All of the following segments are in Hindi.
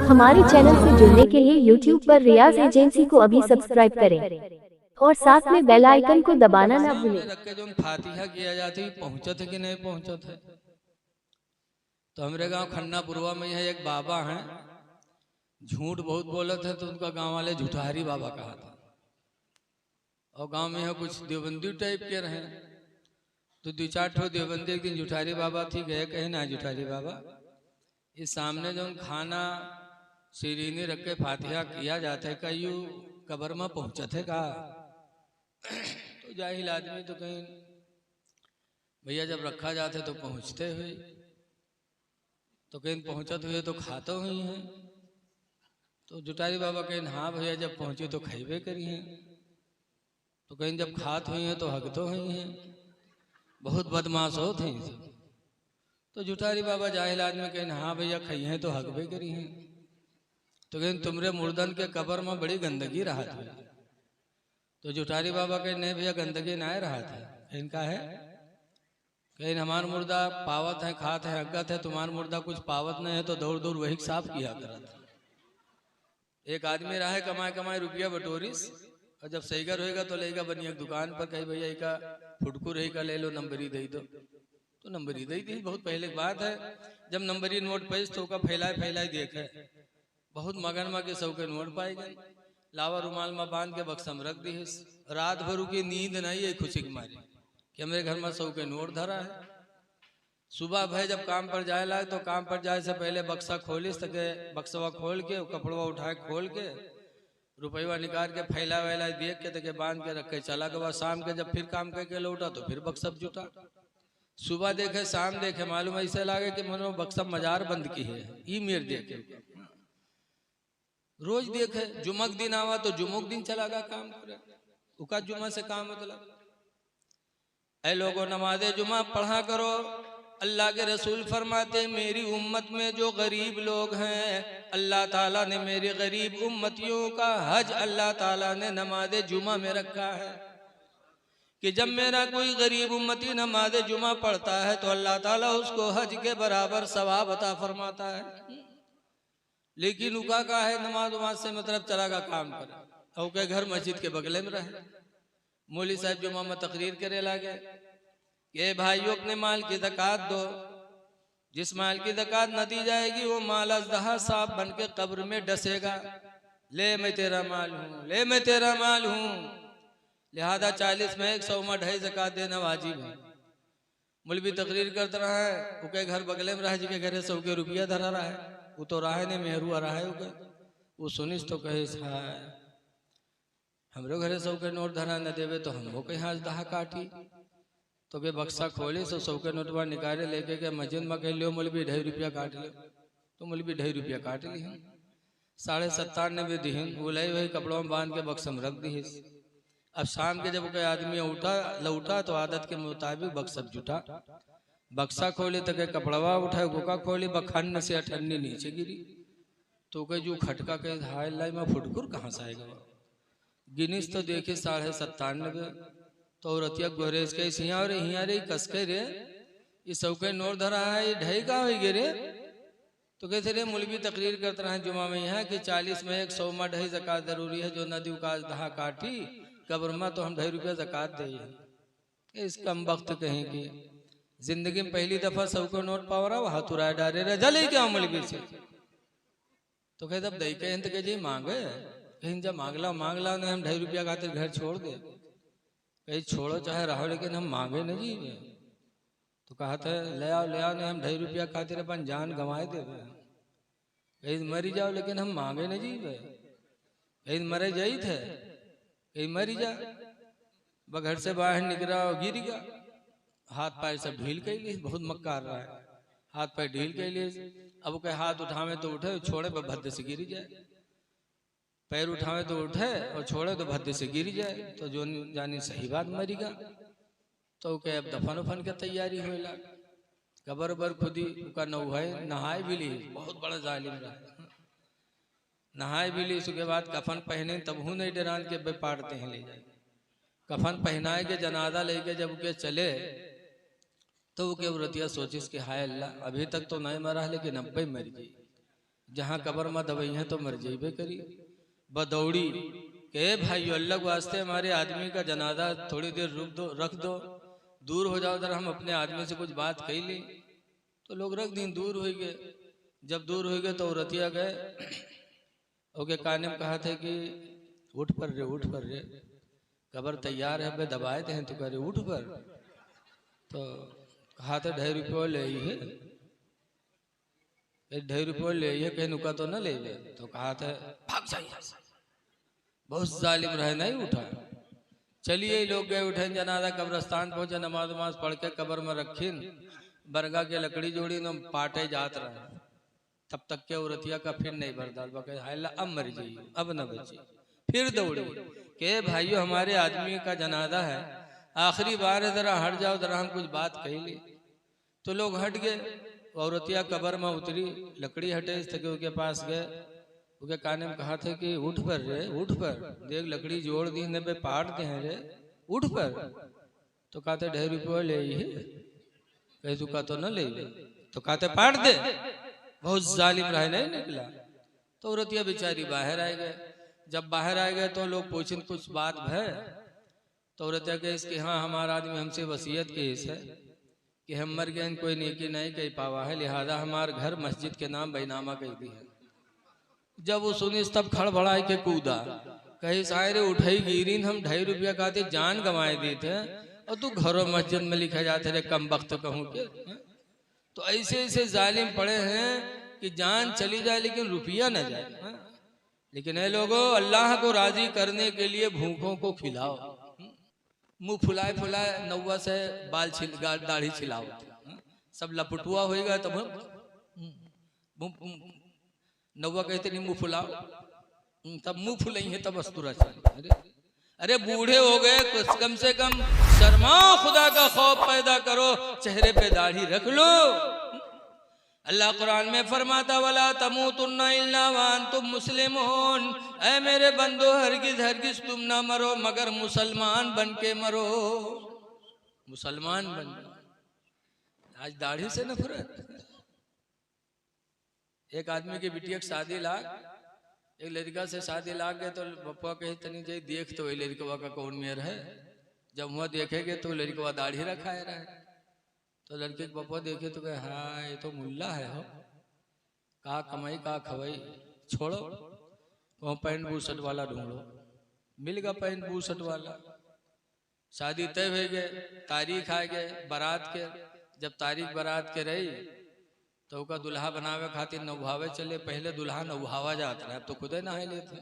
हमारे चैनल से जुड़ने के लिए YouTube पर रियाज एजेंसी को अभी सब्सक्राइब करें और साथ में बेल आइकन को दबाना ना भूलें। रख के जो फातिहा किया जाती पहुंचत है कि नहीं पहुंचत है। तो हमारे गांव खन्नापुरवा में यह एक बाबा हैं, झूठ बहुत बोलते हैं तो उनका गांव वाले झूठारी बाबा कहा था। और गांव में यह कुछ देवबंदी टाइप के रहे, तो दो चार ठो देवबंदी एक दिन झूठारी बाबा थी, गए कहे ना झूठारी बाबा इस सामने जो खाना सीरीनी रख के फातिहा किया जाता है कई कबर में पहुंचत है का। तो जाहिल आदमी तो कहीं भैया जब रखा जाते तो पहुंचते हुए, तो कहीं पहुंचत हुए तो खाते हुई हैं। तो जुटारी बाबा कहीं हाँ भैया जब पहुंचे तो खैबे करी हैं। तो कहीं जब खात हुई हैं तो हक तो हुई हैं, बहुत बदमाश होते हैं। तो जुटारी बाबा जाहिल आदमी कहीं हाँ भैया खाई हैं तो हकबे करी हैं। तो कहीं तुमरे मुर्दन के कबर में बड़ी गंदगी रहा था। तो जुटारी बाबा कहीं नहीं भैया गंदगी ना रहा था, इनका है कहीं हमार मुर्दा पावत है खात है अगत है, तुम्हार मुर्दा कुछ पावत नहीं है तो दौड़ दौड़ वही साफ किया करा था। एक आदमी रहा है कमाए कमाए रुपया बटोरिस, और जब सहीगर होएगा तो लेगा बनिया दुकान पर कहीं भैया का फुटकू रही का ले लो नंबरी दे दो, तो नंबरी दे दी। बहुत पहले की बात है, जब नंबरी नोट पैस तो का फैलाए फैलाए देखे बहुत मगन में के सौ के नोट पाए गए, लावा रुमाल में बांध के बक्सम रख दी। रात भर की नींद नहीं है खुशी की मारी कि हमारे घर में सौ के नोट धरा है। सुबह भाई जब काम पर जाए लाए तो काम पर जाए से पहले बक्सा खोलिस तक बक्सवा खोल के कपड़वा उठाए खोल के रुपया निकाल के फैला वैला देख के तके बांध के रख के चला के बाद शाम के जब फिर काम करके लौटा तो फिर बक्सब जुटा। सुबह देखे शाम देखे मालूम ऐसे लागे कि मनो बक्सब मजार बंद की है ई मेर देखे। रोज देखे जुमक दिन आवा तो जुमुक दिन चला गया काम करे, उका जुमा से काम मतलब ऐ लोगों नमाज़े जुमा पढ़ा करो। अल्लाह के रसूल फरमाते मेरी उम्मत में जो गरीब लोग हैं अल्लाह ताला ने मेरे गरीब उम्मतियों का हज अल्लाह ताला ने नमाज़े जुमा में रखा है कि जब मेरा कोई गरीब उम्मती नमाज़े जुमा पढ़ता है तो अल्लाह ताला उसको हज के बराबर सवाब अता फरमाता है। लेकिन उका का है नमाज वमाज से मतलब चला का काम करे और के घर मस्जिद के बगले में रहे। मौली साहब जुमा में तकरीर करे लागे ये भाइयों अपने माल की ज़कात दो, जिस माल की ज़कात न दी जाएगी वो माल अज़दहा साहब बन के कब्र में डसेगा। ले मैं तेरा माल हूँ, ले मैं तेरा माल हूँ, लिहाजा 40 में 100 में 2.5 ज़कात देना वाजिब है। मौलवी तकरीर करता रहा है, उके घर बगले में रहा जी के घरे 100 के रुपया धरा रहा है, वो तो रहा ने मेहरू आ रहा है उके वो सुनिस तो कहे हमरो घरे 100 के नोट धरा न देवे तो हमको कहीं अज़दहा काटी। तो के बक्सा खोले सो 100 के नोटवा निकाले लेके के मस्जिद में कह लियो मौलवी 2.5 रुपया काट लो, तो मौलवी 2.5 रुपया काट ली। 97.5 दिहन बोले वही कपड़ों में बांध के बक्सम रख दी। अब शाम के जब कोई आदमी उठा लौटा तो आदत के मुताबिक बक्सब जुटा, बक्सा खोले तो के कपड़वा उठाए गोका खोली बखन्न से अठन्नी नीचे गिरी। तो के जो खटका के हाय लाई में फुटकुर कहाँ से आएगा, गिनीस तो देखे 97.5 तो औरतिया गोरेस के सिया और हिया रे कसके रे इस सौके नोट धरा है ढाई का हो गे रे। तो कहते रे मौलवी तकरीर करते रहे जुमा में यहाँ कि 40 में 100 में 2.5 ज़कात जरूरी है, जो नदी का अज़दहा काटी कब्र में तो हम 2.5 रुपया ज़कात दे। इस कम वक्त कहीं की जिंदगी में पहली दफा 100 को नोट पाव रहा हाथ उड़ाए डारे रहे जले क्या मौलवी से। तो कहते अब दई के जी मांगे कहीं जब मांगला नहीं हम 2.5 रुपया खातिर घर छोड़ दे, कहीं छोड़ो चाहे रहो लेकिन हम मांगे न जी। तो कहा था ले आओ नहीं हम 2.5 रुपया खातिर अपन जान गंवाए दे, कहीं मरी जाओ लेकिन हम मांगे न जी। कहीं मरे जाई थे कहीं मरी जा बघर से बाहर निकला और गिर गया, हाथ पैर सब ढील के लिए बहुत मक्कार रहा है, हाथ पैर ढील के लिए अब के हाथ उठावे तो उठे छोड़े पर भद्दे से गिर जाए, पैर उठावे तो उठे और छोड़े तो भद्दे से गिर जाए। तो जो जानी सही बात मरीगा। तो के अब दफन उफन के तैयारी हो कबर बर खुदी का नौ है नहाए भी ली, बहुत बड़ा जालिम रहा, नहाए भी ली। उसके बाद कफन पहने तब हूँ नहीं डरान के बे पाड़ते हैं ले जाए, कफन पहनाए के जनाजा लेके जब के चले तो वो के व्रतिया सोचिस कि हाय अल्लाह अभी तक तो नहीं मरा लेकिन अब भी मर गई। जहाँ कब्र में दबई है तो मर जाइबे करी। बदौड़ी के भाई अल्लाह के वास्ते हमारे आदमी का जनाजा थोड़ी देर रख दो, दूर हो जाओ, जरा हम अपने आदमी से कुछ बात कही ली। तो लोग रख दी, दूर हो गए। जब दूर हो गए तो औरतिया गए, ओके काने में कहा थे कि उठ पर रे, उठ पर रे, कब्र तैयार है, बे दबाए थे तो कह रहे उठ पर। तो कहा था 2.5 रुपये ले है, 2.5 रुपये ले है, कहीं नुका तो न ले। तो कहा था भाग जाइए, बहुत जालिम रहे, नहीं उठा। चलिए लोग गए, उठे, जनाजा कब्रस्तान पहुंचे, नमाज वमाज पढ़ के कब्र में रखीन, बरगा के लकड़ी जोड़ी न पाटे जात रहे। तब तक के औरतिया का फिर नहीं बर्दाश्त, बके अब मर जाइए, अब न बची। फिर दौड़ी के भाइयों हमारे आदमी का जनाजा है, आखिरी बार है, जरा हट जाओ, जरा हम कुछ बात कही ली। तो लोग हट गए, औरतिया कब्र में उतरी, लकड़ी हटे, इस तक के पास गए, उनके काने में कहा थे कि उठ पर रे, उठ पर, देख लकड़ी जोड़ दी ने, पाट दे हैं रे, उठ पर। तो कहते 2.5 रुपये ले ही, कहीं तुका तो न ले। तो कहते पाट दे, बहुत जालिम रहे, नहीं निकला। तो औरतिया बेचारी बाहर आ गए। जब बाहर आ गए तो लोग पूछें कुछ बात है। तो औरतिया कहे इसके हाँ हमारा आदमी हमसे वसीयत की है कि हम मर गए, कोई नेकी नहीं कही पावा है, लिहाजा हमारे घर मस्जिद के नाम बैनामा कह दी है। जब वो सुनी तब खड़बड़ाए के कूदा, कही सारे उठाई गिरी, हम 2.5 रुपया कहते जान गंवाए दी थे, और तू घरों मस्जिद में लिखा जाते रे कम वक्त कहूँ के। तो ऐसे ऐसे जालिम पड़े हैं कि जान चली जाए लेकिन रुपया न जाए। लेकिन ये लोगों, अल्लाह को राजी करने के लिए भूखों को खिलाओ, मुंह फुलाए फुलाए नौवा से बाल दाढ़ी छिलाओ, सब लपटुआ होएगा तब नौवा कहते नहीं मुंह फुलाओ, तब मुंह फुलाई है तब अस्तुरा चले। अरे बूढ़े हो गए, कुछ कम से कम शर्माओ, खुदा का खौफ पैदा करो, चेहरे पे दाढ़ी रख लो। अल्लाह कुरान में फरमाता वला तमूतुन्ना इल्ला व अंतुम मुस्लिमून, ऐ मेरे बंदो हरगिज हरगिज तुम ना मरो मगर मुसलमान बन के मरो, मुसलमान बन। आज दाढ़ी से नफरत। एक आदमी की बिटिया की शादी लाग, एक लड़का से शादी लाग गए, तो पप्पा कहे तनी जाई देख तो लड़कवा का कौन मेयर है। जब वह देखेगे तो लड़कवा दाढ़ी रखाए रहे। तो लड़के के पापा देखे तो कहे हाँ ये तो मुल्ला है, हो का कमाई का खवाई, छोड़ो वहाँ पैंट बूसट वाला ढूंढो। मिल गया पैंट बूसट वाला। शादी तय हो गए, तारीख आ गए बारात के। जब तारीख बारात के रही तो उसका दुल्हा बनावे खातिर नौभावे चले। पहले दुल्हा नौभावा जाता है, अब तो खुदे नहाए लेते।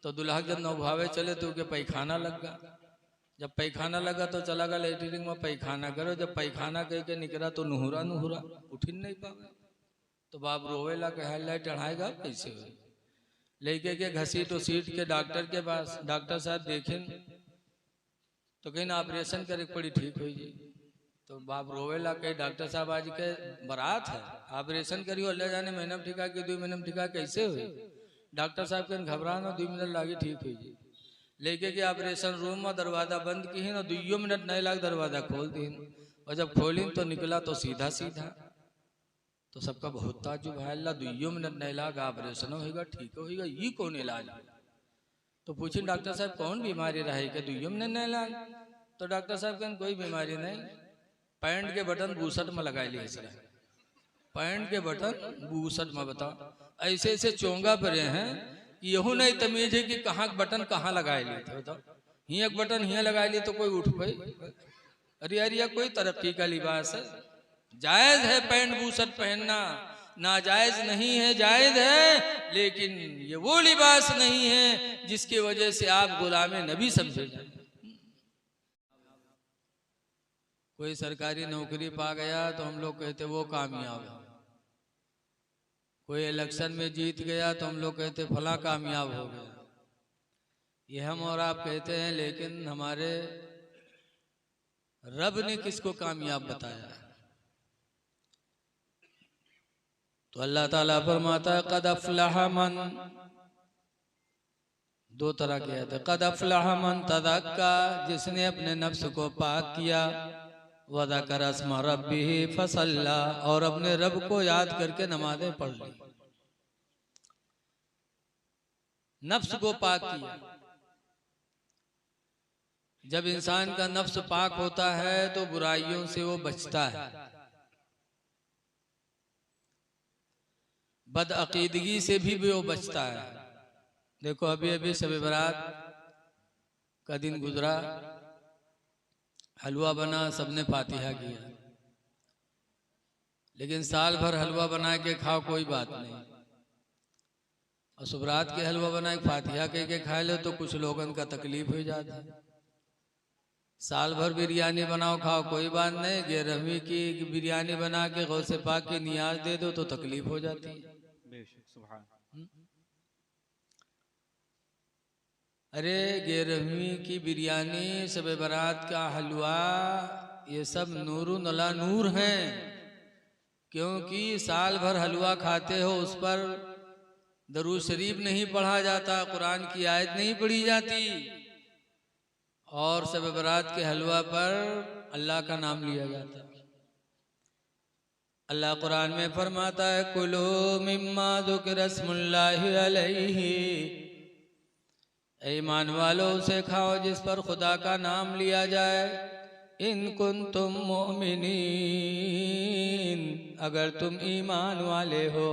तो दुल्हा जब नौभावे चले तो उसके पैखाना लग गया। जब पैखाना लगा तो चला गया लेटरिन में पैखाना करो। जब पैखाना कह के निकला तो नुहुरा नुहुरा, उठ नहीं पावे। तो बाप रोवेला कहे लाइट चढ़ाएगा कैसे हो। लेके के घसीट उसीट के डॉक्टर के पास, डॉक्टर साहब देखें तो कहीं ऑपरेशन करे पड़ी ठीक हो जी। तो बाप रोवेला कहे डॉक्टर साहब आज के बारात है, ऑपरेशन करियो, अल्लाह जाने महीना में ठिका के 2 महीने में ठिका कैसे हुई। डॉक्टर साहब के घबराना, 2 मिनट लागे ठीक हुई जी। लेके के ऑपरेशन रूम में दरवाजा बंद की है ना, 2 मिनट नहीं लाग दरवाजा खोल दी। और जब खोली तो निकला तो सीधा सीधा। तो सबका बहुत ताजुब है, अल्लाह 2 मिनट नहीं लाग ऑपरेशन होगा, ठीक होगा, ये कौन इलाज। तो पूछी डॉक्टर साहब कौन बीमारी रहे कि 2 मिनट नहीं लाग। तो डॉक्टर साहब कहन कोई बीमारी नहीं, पैंट के बटन बूसट में लगा लिए। पैंट के बटन बूसट में बताओ, ऐसे ऐसे चोंगा परे हैं, यहू नहीं तमीज है कि कहाँ बटन कहाँ लगाए लिए थे। बताओ ही एक बटन यहाँ लगाए लिए तो कोई उठ पाई। अरे यार यह कोई तरक्की का लिबास है। जायज है पैंट बूसट पहनना, नाजायज नहीं है, जायज है। लेकिन ये वो लिबास नहीं है जिसकी वजह से आप गुलामे नबी समझे जाए। कोई सरकारी नौकरी पा गया तो हम लोग कहते वो कामयाब है। कोई इलेक्शन में जीत गया तो हम लोग कहते फला कामयाब हो गया। ये हम और आप कहते हैं, लेकिन हमारे रब ने किसको कामयाब बताया। तो अल्लाह ताला फरमाता है कद अफ़लह मन, 2 तरह के आयत है। कद अफ़लह मन तज़क्का, जिसने अपने नफ्स को पाक किया, वज़कर अस्मा रब्बिही फसल्ला, और अपने रब को याद करके नमाजें पढ़ ली। नफ्स को पाक किया। जब इंसान का नफ्स पाक होता है तो बुराइयों से वो बचता है, बदअकीदगी से भी वो बचता है। देखो अभी अभी शब बरात का दिन गुजरा, हलवा बना, सबने फातिहा किया, लेकिन साल भर हलवा बना के खाओ कोई बात नहीं, और सुबरात के हलवा बना के फातिहा कह के खा लो तो कुछ लोगों का तकलीफ हो जाता है। साल भर बिरयानी बनाओ खाओ कोई बात नहीं, 11वीं की बिरयानी बना के गौसे पाक की नियाज दे दो तो तकलीफ हो जाती है। अरे 11वीं की बिरयानी, शब बारात का हलवा, ये सब नूरुन अला नूर हैं, क्योंकि साल भर हलवा खाते हो, उस पर दरूद शरीफ नहीं पढ़ा जाता, कुरान की आयत नहीं पढ़ी जाती, और शब बारात के हलवा पर अल्लाह का नाम लिया जाता। अल्लाह कुरान में फरमाता है, कुलू मिम्मा ज़ुकिरा स्मुल्लाहि अलैहि, ईमान वालों से खाओ जिस पर खुदा का नाम लिया जाए, इन कुंतुम मोमिनीन, अगर तुम ईमान वाले हो,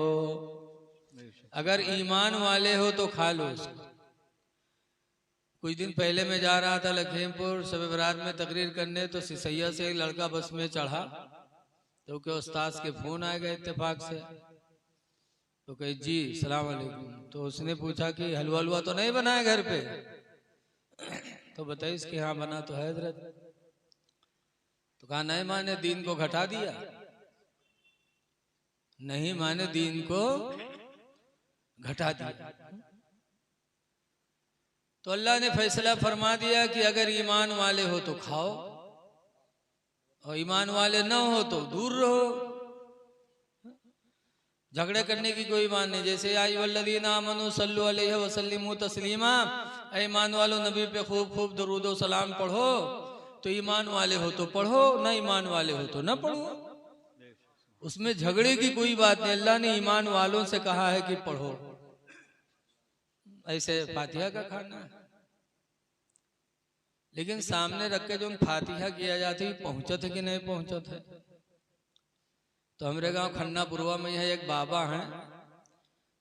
अगर ईमान वाले हो तो खा लो उसको। कुछ दिन पहले मैं जा रहा था लखीमपुर शब बारात में तकरीर करने, तो सिसैया से एक लड़का बस में चढ़ा, तो क्या उस्ताद के फोन आ गए इत्तेफाक से, तो कहे जी सलाम अलैकुम, तो उसने पूछा कि हलवा हलवा तो नहीं बनाया घर पे, तो बताइए इसके यहाँ बना तो है हजरत, तो कहा नहीं माने दीन को घटा दिया, नहीं माने दीन को घटा दिया। तो अल्लाह ने फैसला फरमा दिया कि अगर ईमान वाले हो तो खाओ, और ईमान वाले न हो तो दूर रहो। झगड़े करने की कोई बात नहीं। जैसे आई वल्लदीना आमनू सल्लु अलैहि वसल्लिमू तस्लीमा, ईमान वालों नबी पे खूब खूब दरूद व सलाम पढ़ो, तो ईमान वाले हो तो पढ़ो, न ईमान वाले हो तो न पढ़ो, उसमें झगड़े की कोई बात नहीं। अल्लाह ने ईमान वालों से कहा है कि पढ़ो। ऐसे फातिहा का खाना है, लेकिन सामने रख के जो फातिहा किया जाती पहुंचत है कि नहीं पहुंचत है। तो हमारे गांव खन्नापुरवा में यह एक बाबा हैं,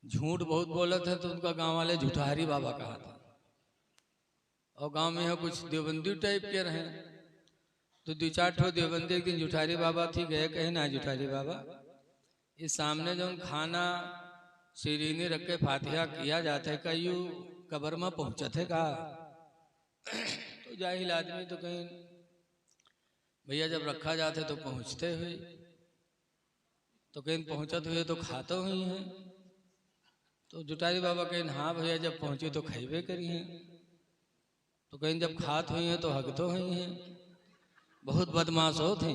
झूठ बहुत बोलते हैं, तो उनका गांव वाले झूठारी बाबा कहा था, और गांव में यह कुछ देवबंदी टाइप के रहे, तो 2-4 ठो देवबंदी एक दिन झूठारी बाबा थी, गए कहे ना झूठारी बाबा, इस सामने जो खाना सीरीनी रख के फातिहा किया जाता है, कई कब्र में पहुंचत है का। तो जाहिल आदमी तो कहीं भैया जब रखा जाते तो पहुंचते हुए, तो कहीं पहुंचत हुए तो खाते हुई हैं। तो जुटारी बाबा कहीं हाँ भैया जब पहुंची तो खाइबे करी हैं, तो कहीं जब खात हुई हैं तो हगतो हुई हैं, बहुत बदमाश हो थे।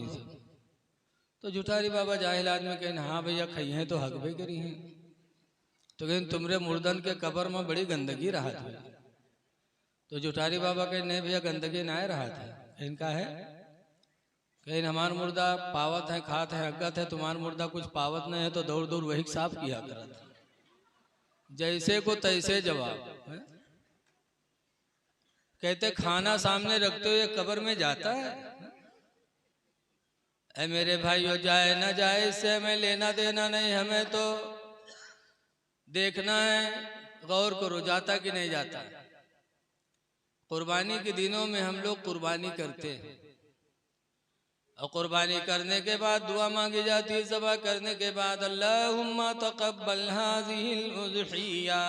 तो जुटारी बाबा जाहिल आदमी कहीं हाँ भैया खाई हैं तो हगबे करी हैं। तो कहीं तुमरे मुर्दन के कब्र में बड़ी गंदगी रहा था। तो जुटारी बाबा कहीं नहीं भैया गंदगी ना रहा था, इनका है कहीं हमार मुर्दा पावत है, खात है, अगत है, तुम्हारा मुर्दा कुछ पावत नहीं है, तो दौड़ दौड़ वही साफ किया करत, जैसे को तैसे जवाब है? कहते खाना सामने रखते हुए कब्र में जाता है। ऐ मेरे भाइयों, जाए ना जाए इससे हमें लेना देना नहीं, हमें तो देखना है, गौर करो जाता कि नहीं जाता। कुर्बानी के दिनों में हम लोग कुर्बानी करते हैं, और कुर्बानी करने के बाद दुआ मांगी जाती है। ज़बह करने के बाद अल्लाहुम्मा तक़ब्बल हाज़िहिल उज़हिया,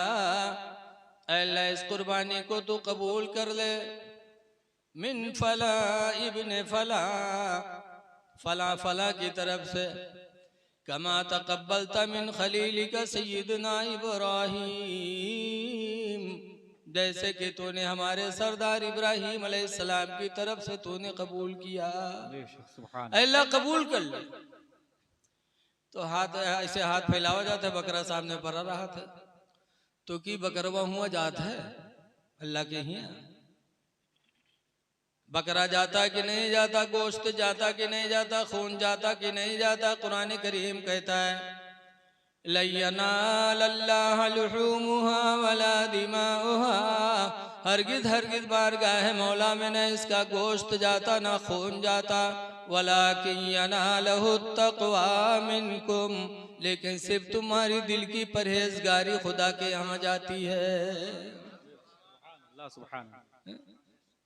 अल्लाह इस कुर्बानी को तू कबूल कर ले, मिन फला इब्ने फला, फला फला की तरफ से, कमा तक़ब्बलता मिन खलीलिका सय्यदना इब्राहीम, जैसे कि तूने हमारे सरदार इब्राहीम अलैहिस्सलाम की तरफ से तूने कबूल किया, अल्लाह कबूल कर ले। तो हाथ ऐसे हाथ फैलावा जाता है, बकरा सामने पड़ा रहा था, तो कि बकरवा हुआ जात है अल्लाह के ही, बकरा जाता कि नहीं जाता, गोश्त जाता कि नहीं जाता, खून जाता कि नहीं जाता। कुरान करीम कहता है लयनालल्लाह लुहूमुहा वला दिमाउहा, हरगिज हरगिज बारगाह मौला में न इसका गोश्त जाता न खून जाता, वलाकिन यनालहु तक़वा मिनकुम, लेकिन सिर्फ तुम्हारी दिल की परहेजगारी खुदा के यहाँ जाती है।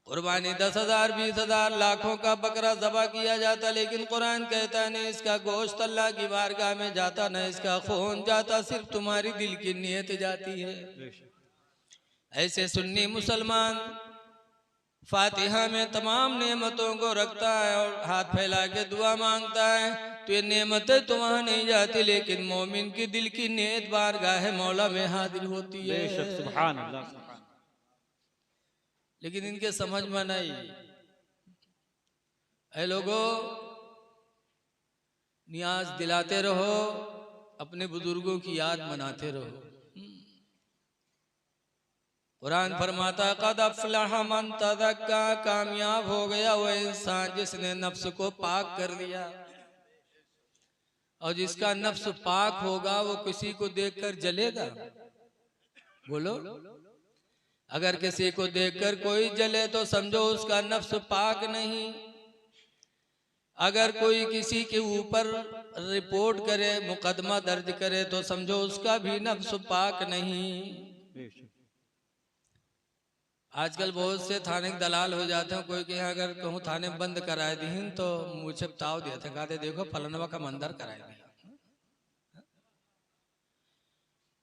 कुर्बानी 10,000 20,000 लाखों का बकरा ज़बह किया जाता, लेकिन कुरान कहता है नहीं इसका गोश्त अल्लाह की बारगाह में जाता, न इसका खून जाता, सिर्फ तुम्हारी दिल की नीयत जाती है। ऐसे सुन्नी मुसलमान फातिहा में तमाम नेमतों को रखता है और हाथ फैला के दुआ मांगता है, तो ये नेमतें तो वहाँ नहीं जाती, लेकिन मोमिन की दिल की नीयत बारगाह मौला में हाजिर होती है। सुभान अल्लाह। लेकिन इनके समझ में नहीं। ऐ लोगों, नियाज दिलाते रहो, अपने बुजुर्गों की याद मनाते रहो। कुरान फरमाता कद अफ़लह मन तज़क्का, कामयाब हो गया वो इंसान जिसने नफ्स को पाक कर लिया। और जिसका नफ्स पाक होगा वो किसी को देखकर जलेगा? बोलो, अगर किसी को देखकर कोई जले तो समझो उसका नफ्स पाक नहीं। अगर कोई किसी के ऊपर रिपोर्ट करे, मुकदमा दर्ज करे, तो समझो उसका भी नफ्स पाक नहीं। आजकल बहुत से थाने के दलाल हो जाते हैं, कोई के अगर कहूँ थाने बंद कराए दी तो मुझे ताव देते, कहते देखो फलनवा का मंदिर कराए दिया।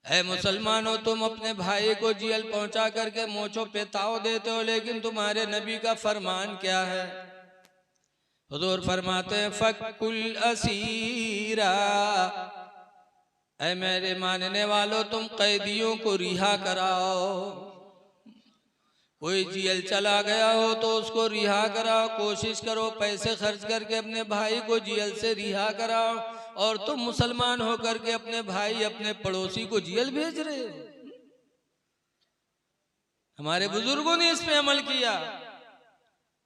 है मुसलमानों, तुम अपने भाई को जेल पहुंचा करके मोछों पे ताव देते हो, लेकिन तुम्हारे नबी का फरमान क्या है? हुजूर फरमाते हैं फकुल असीरा, ऐ मेरे मानने वालों तुम कैदियों को रिहा कराओ। कोई जेल चला गया हो तो उसको रिहा कराओ, कोशिश करो पैसे खर्च करके अपने भाई को जेल से रिहा कराओ। और तुम मुसलमान होकर के अपने भाई अपने पड़ोसी को जेल भेज रहे हो। हमारे बुजुर्गों ने इस पे अमल किया।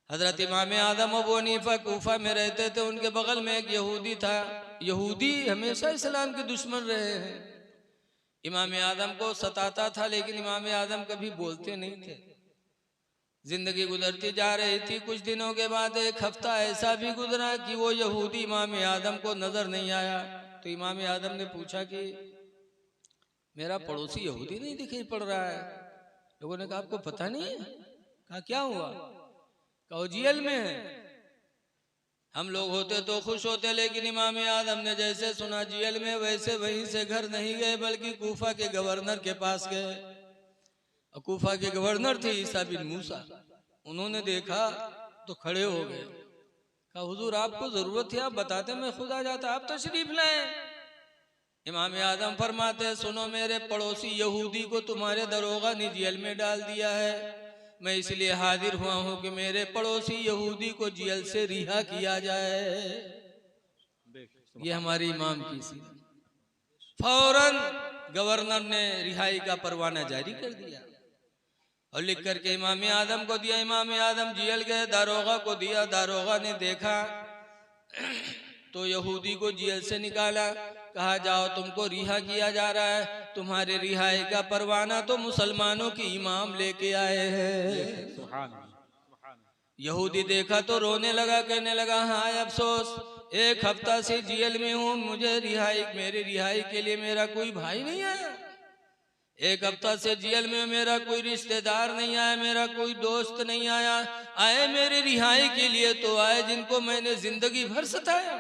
हजरत इमाम आदम अबू हनीफा कूफा में रहते थे, उनके बगल में एक यहूदी था। यहूदी हमेशा इस्लाम के दुश्मन रहे हैं। इमाम आदम को सताता था, लेकिन इमाम आदम कभी बोलते नहीं थे। जिंदगी गुजरती जा रही थी। कुछ दिनों के बाद एक हफ्ता ऐसा भी गुजरा कि वो यहूदी इमाम आदम को नजर नहीं आया। तो इमाम आदम ने पूछा कि मेरा पड़ोसी यहूदी नहीं दिखाई पड़ रहा है। लोगों ने कहा आपको पता नहीं है? कहा क्या हुआ? कहा जेल में है। हम लोग होते तो खुश होते, लेकिन इमाम आदम ने जैसे सुना जेल में, वैसे वहीं से घर नहीं गए, बल्कि कूफा के गवर्नर के पास गए। कूफा के गवर्नर थे ईसा बिन मूसा। उन्होंने देखा तो खड़े हो गए। कहा हुजूर आपको जरूरत है, आप बताते मैं खुद आ जाता, आप तशरीफ लाए। इमाम आदम फरमाते सुनो, मेरे पड़ोसी यहूदी को तुम्हारे दरोगा ने जेल में डाल दिया है। मैं इसलिए हाजिर हुआ हूं कि मेरे पड़ोसी यहूदी को जेल से रिहा किया जाए। ये हमारे इमाम की सी। फौरन गवर्नर ने रिहाई का परवाना जारी कर दिया और लिख करके इमाम आदम को दिया। इमाम आदम जेल गए, दारोगा को दिया। दारोगा ने देखा तो यहूदी को जेल से निकाला। कहा जाओ तुमको रिहा किया जा रहा है। तुम्हारे रिहाई का परवाना तो मुसलमानों के इमाम लेके आए हैं। यहूदी देखा तो रोने लगा, कहने लगा हाय अफसोस, एक हफ्ता से जेल में हूँ, मुझे मेरी रिहाई के लिए मेरा कोई भाई नहीं आया। एक हफ्ता से जेल में मेरा कोई रिश्तेदार नहीं आया, मेरा कोई दोस्त नहीं आया। आए मेरे रिहाई के लिए तो आए जिनको मैंने जिंदगी भर सताया।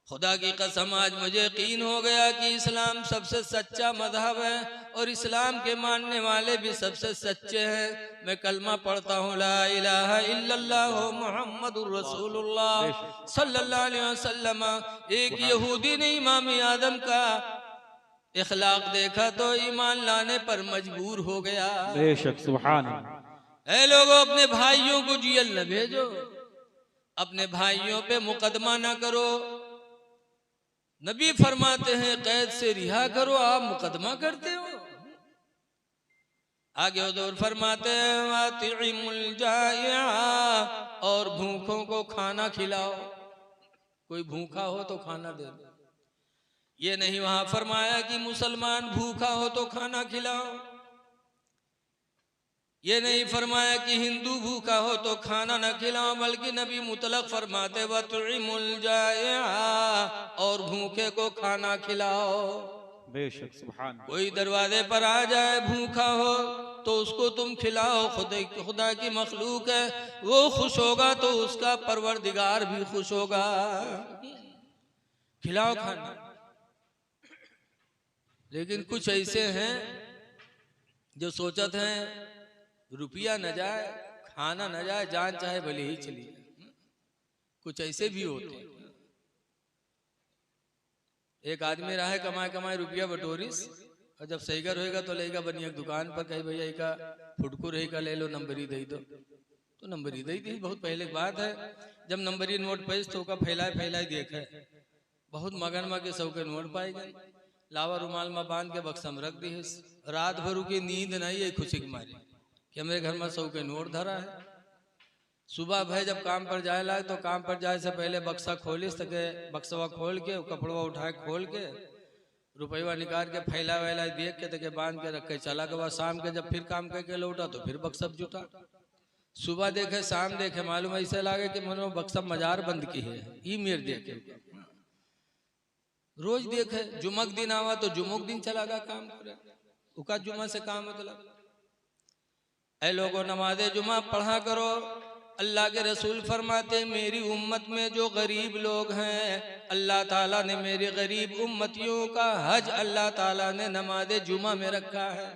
खुदा की कसम आज मुझे यकीन हो गया कि इस्लाम सबसे सच्चा मजहब है और इस्लाम के मानने वाले भी सबसे सच्चे हैं। मैं कलमा पढ़ता हूँ ला इलाहा इल्लल्लाह मुहम्मदुर रसूलुल्लाह सल्लल्लाहु अलैहि वसल्लम। एक यहूदी ने इमाम आदम का इखलाक देखा तो ईमान लाने पर मजबूर हो गया। बेशक सुभान अल्लाह। ऐ लोगों, अपने भाइयों को जेल न भेजो, अपने भाइयों पे मुकदमा न करो। नबी फरमाते हैं कैद से रिहा करो, आप मुकदमा करते हो। आगे हुजूर फरमाते हैं वातिमुल जाइआ, और भूखों को खाना खिलाओ। कोई भूखा हो तो खाना दे दो। ये नहीं वहां फरमाया कि मुसलमान भूखा हो तो खाना खिलाओ, ये नहीं फरमाया कि हिंदू भूखा हो तो खाना न खिलाओ, बल्कि नबी मुतलक फरमाते वतुइमुल जाइआ, और भूखे को खाना खिलाओ। बेशक सुभान। कोई दरवाजे पर आ जाए भूखा हो तो उसको तुम खिलाओ, खुदा की मखलूक है, वो खुश होगा तो उसका परवरदिगार भी खुश होगा। खिलाओ खाना। लेकिन कुछ ऐसे हैं जो सोचते हैं रुपया न जाए, खाना न जाए, जान चाहे भले ही चली जाए। कुछ ऐसे भी होते हैं। एक आदमी रहा है कमाए कमाए रुपया बटोरिस, और जब सहीगर होएगा तो लेगा बनी एक दुकान पर, कहीं भैया का फुटकू रही का ले लो, नंबरी दे दो, तो नंबरी दे दी। बहुत पहले की बात है, जब नंबरी नोट पैस तो का फैलाए फैलाए देखे, बहुत मगन में के सौ के नोट पाए गए, लावा रुमाल में बांध के बक्सा में रख दी। रात भर की नींद नहीं है खुशी की मारी कि मेरे घर में 100 के नोट धरा है। सुबह भाई जब काम पर जाए लाए तो काम पर जाए से पहले बक्सा खोलिस तक, बक्सवा खोल के कपड़वा उठाए खोल के रुपया निकाल के फैला वैला देख के तके बांध के रखे चला के बाद शाम के जब फिर काम करके लौटा तो फिर बक्सा जुटा। सुबह देखे शाम देखे, मालूम ऐसे लागे कि मनो बक्सा मजार बंद की है। ई मेर देखे रोज देखे, जुमक दिन आवा तो जुमक दिन चला गया काम करे, उका जुमा से काम मतलब। ऐ लोगों नमाज़े जुमा पढ़ा करो। अल्लाह के रसूल फरमाते मेरी उम्मत में जो गरीब लोग हैं, अल्लाह ताला ने मेरी गरीब उम्मतियों का हज अल्लाह ताला ने नमाज़े जुमा में रखा है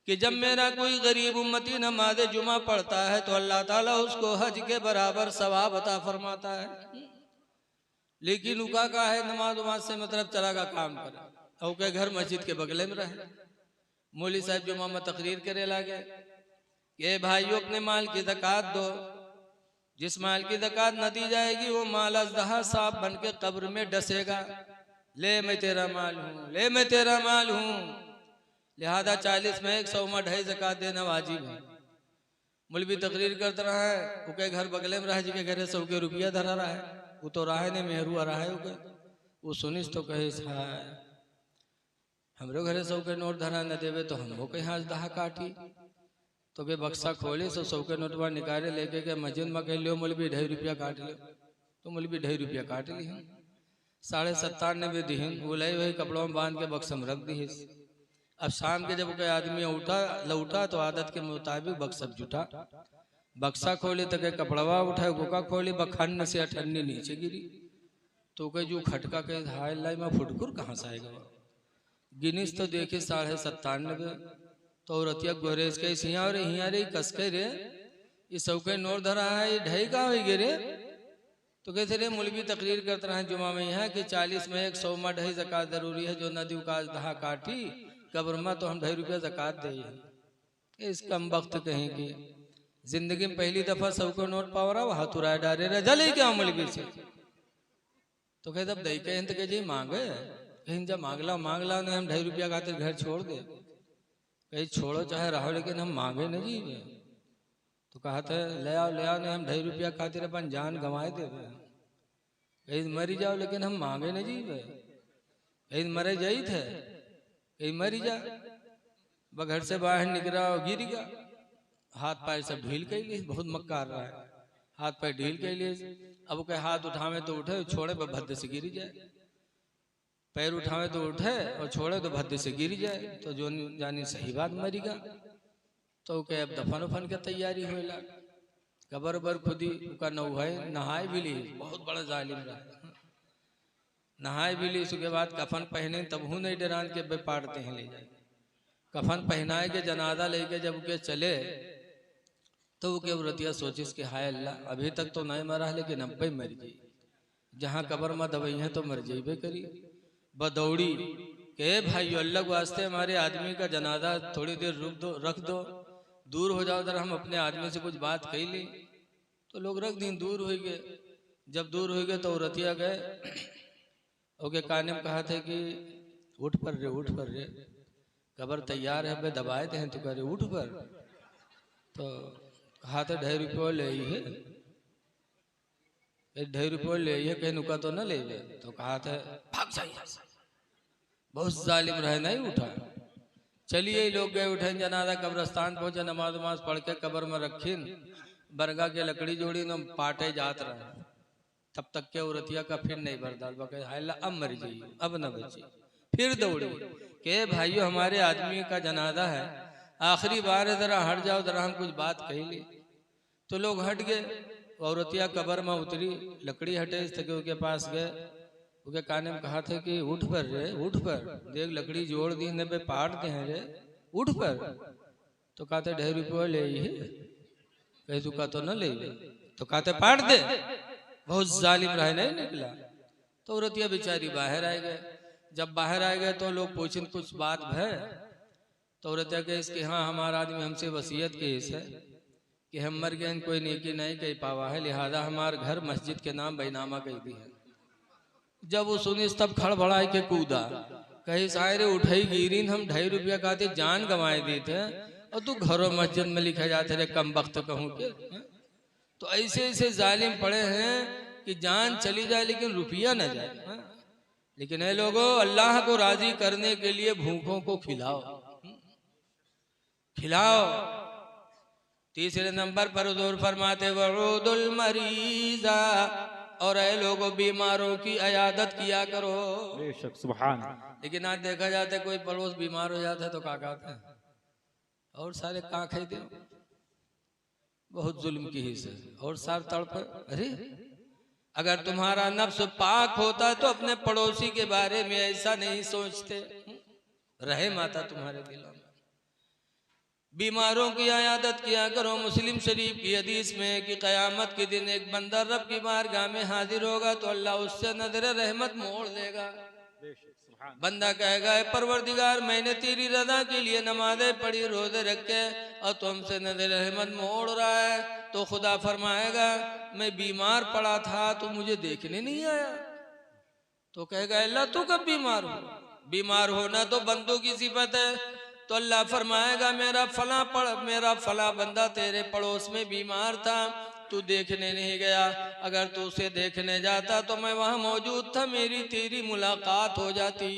कि जब मेरा कोई गरीब उम्मती नमाज़े जुमा पढ़ता है तो अल्लाह ताला उसको हज के बराबर सवाब अता फरमाता है। लेकिन उका का है नमाज वमाज से मतलब चला का काम करे, और के घर मस्जिद के बगले में रहे। मौली साहब जुमा में तकरीर करे लागे कि भाइयों अपने माल की ज़कात दो, जिस माल की ज़कात न दी जाएगी वो माल अज़दहा सांप बन के कब्र में डसेगा। ले मैं तेरा माल हूँ, ले मैं तेरा माल हूँ, लिहाजा 40 में 100 में 2.5 ज़कात देना वाजिब है। मौलवी तकरीर करता रहा है, उके घर बगले में रहा जी के घरे 100 के रुपया धरा रहा है, वो तो रहा ने मेहरू आ रहा है उके, वो सुनिस तो कहे हमरो घरे 100 के नोट धरा न देवे तो हमको कहीं हाथ दहा काटी। तो के बक्सा खोले 100 के नोटवा निकाले लेके के मस्जिद में कह लियो मौलवी 2.5 रुपया काट लो, तो मौलवी 2.5 रुपया काट ली। 97.5 दिहन बुलाई वही कपड़ों में बांध के बक्सा में रख दी। अब शाम के जब कोई आदमी उठा लौटा तो आदत के मुताबिक बक्सा जुटा, बक्सा खोले तो कपड़वा उठाए, गोका खोली बखन्न से 98 नीचे गिरी। तो कह जो खटका के हाय लाई में फुटकुर कहाँ से आएगा, गिनीस तो देखे 97.5। तो औरतिया गोरे इसके हिया और हिया रे कसके रे ये 100 के नोट धरा है, ये 2.5 का हो गे रे। तो कहते रे मौलवी तकरीर करते रहे जुमा में यहाँ कि 40 में 100 में 2.5 ज़कात जरूरी है, जो नदी का दहा काटी कब्र में तो हम 2.5 रुपया ज़कात दे। इस कम वक्त कहीं की जिंदगी में पहली दफा 100 को नोट पाव रहा वहां तुराए डारे रहे जले क्या मौलवी से। तो कहते अब दई कहें तो जी मांगे, कहीं जब मांग ला नहीं हम 2.5 रुपया खातिर घर छोड़ दे, कहीं छोड़ो चाहे रहो लेकिन हम मांगे न जी। तो कहा था ले आओ नहीं हम 2.5 रुपया खातिर अपन जान गंवाए दे, कहीं मरी जाओ लेकिन हम मांगे न जी। कहीं मरे जाई थे, कहीं मरी जा बघर से बाहर निकला गिरेगा, हाथ पैर सब ढील के लिए बहुत मक्कार रहा है, हाथ पैर ढील के लिए। अब कहे हाथ उठावे तो उठे, छोड़े पर भद्दे से गिर जाए, पैर उठावे तो उठे और छोड़े तो भद्दे से गिर जाए, तो जो जानी सही बात मरीगा। तो कहे अब दफन उफन की तैयारी हुए ला, कबर बर खुदी का नहाए भी ली, बहुत बड़ा जालिम रहा, नहाए भी ली। उसके बाद कफन पहने तब हूँ नहीं डरान के बे पाड़ते हैं ले जाए। कफन पहनाए के जनाजा लेके जब के चले तो वो के व्रतिया सोचिस कि हाय अल्लाह अभी तक तो नहीं मरा है लेकिन अब मर गई, जहाँ कबर में दवाई है तो मर जाइबे करी। बदौड़ी के भाई अल्लाह वास्ते हमारे आदमी का जनाजा थोड़ी देर रुक दो, रख दो, दूर हो जाओ जरा हम अपने आदमी से कुछ बात कही ली। तो लोग रख दिन दूर हो गए। जब दूर हो गए तो व्रतिया गए, ओके काने में कहा थे कि उठ पर रे कबर तैयार है, दबाए थे तो कह रहे उठ पर। तो कहा था 2.5 रुपया ले ही है, ₹2.5 ले ये कहीं नुका तो न ले। तो कहा था भाग जाइए, बहुत जालिम रहे, नहीं उठा। चलिए लोग गए, उठे, जनाजा कब्रस्तान पहुंचे, नमाज वमाज पढ़ के कब्र में रखीन, बरगा के लकड़ी जोड़ी न पाटे जात रहे। तब तक के औरतिया का फिर नहीं बर्दाश्त, बके हाय ला अब मर जाइए, अब न बची। फिर दौड़ी के भाइयों हमारे आदमी का जनाजा है, आखिरी बार है, जरा हट जाओ, जरा हम कुछ बात कही ली। तो लोग हट गए, औरतिया कब्र में उतरी, लकड़ी हटे इस तक के पास गए, उसके काने में कहा था कि उठ पर रे, उठ पर, देख लकड़ी जोड़ दी ने पे पाट दे हैं रे, उठ पर। तो कहते ₹2.5 ले ही, कह चुका तो न ले। तो कहते पाट दे, बहुत जालिम रहे, नहीं निकला। तो औरतिया बेचारी बाहर आ गए। जब बाहर आ गए तो लोग पूछें कुछ बात है। तो औरतिया कहे इसके हाँ हमारा आदमी हमसे वसीयत के है कि हम मर गए, कोई नेकी नहीं कही पावा है, लिहाजा हमारे घर मस्जिद के नाम बैनामा कही दी है। जब वो सुनी तब खड़बड़ाई के कूदा, कही सारे उठाई गिरी, हम ₹2.5 खाते जान गंवाए दी थे, और तू घरों मस्जिद में लिखा जाते रे कम वक्त कहूँ के। तो ऐसे ऐसे जालिम पड़े हैं कि जान चली जाए लेकिन रुपया न जाए। लेकिन ये लोगों, अल्लाह को राजी करने के लिए भूखों को खिलाओ, खिलाओ। तीसरे नंबर पर हुजूर फरमाते वऊदुल मरीजा, और ऐ लोगों बीमारों की अयादत किया करो। बेशक सुभान। लेकिन आज देखा जाता है कोई पड़ोस बीमार हो जाता है तो क्या कहते हैं, और सारे कहाँ खाई दे, बहुत जुल्म की ही से, और सार तड़प। अरे अगर तुम्हारा नफ्स पाक होता तो अपने पड़ोसी के बारे में ऐसा नहीं सोचते। रहे माता तुम्हारे दिलों में। बीमारों की आयादत किया करो। मुस्लिम शरीफ की हदीस में कि कयामत के दिन एक बंदा रब की बारगाह में हाजिर होगा तो अल्लाह उससे नजर रहमत मोड़ देगा। बंदा कहेगा परवरदिगार मैंने तेरी रजा के लिए नमाजें पढ़ी, रोजे रखे, और तुमसे नजर रहमत मोड़ रहा है। तो खुदा फरमाएगा मैं बीमार पड़ा था तो मुझे देखने नहीं आया। तो कहेगा अल्लाह तू कब बीमार हो? बीमार होना तो बंदों की सिफत है। तो अल्लाह फरमाएगा मेरा फला बंदा तेरे पड़ोस में बीमार था, तू देखने नहीं गया। अगर तू उसे देखने जाता तो मैं वहां मौजूद था, मेरी तेरी मुलाकात हो जाती।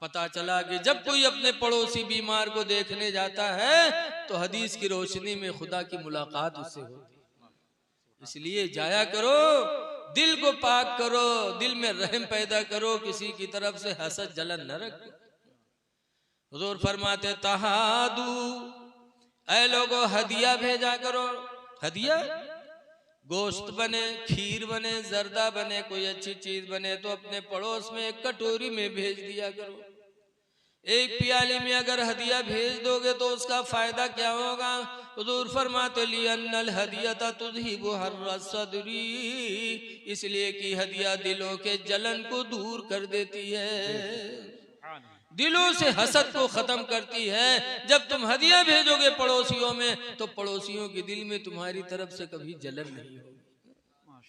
पता चला कि जब कोई अपने पड़ोसी बीमार को देखने जाता है तो हदीस की रोशनी में खुदा की मुलाकात उससे होती। इसलिए जाया करो, दिल को पाक करो, दिल में रहम पैदा करो, किसी की तरफ से हसद जलन न रखो। हुजूर फरमाते तहादू, ऐ लोगों हदिया भेजा करो। हदिया गोश्त बने, खीर बने, जर्दा बने, कोई अच्छी चीज बने तो अपने पड़ोस में एक कटोरी में भेज दिया करो। एक प्याली में अगर हदिया भेज दोगे तो उसका फायदा क्या होगा? हुजूर फरमाते लियन्नल हदियता तुज़हिबु हर्र सदरी, इसलिए कि हदिया दिलों के जलन को दूर कर देती है, दिलों से हसद को खत्म करती है। जब तुम हदिया भेजोगे पड़ोसियों में तो पड़ोसियों के दिल में तुम्हारी तरफ से कभी जलन नहीं होगी।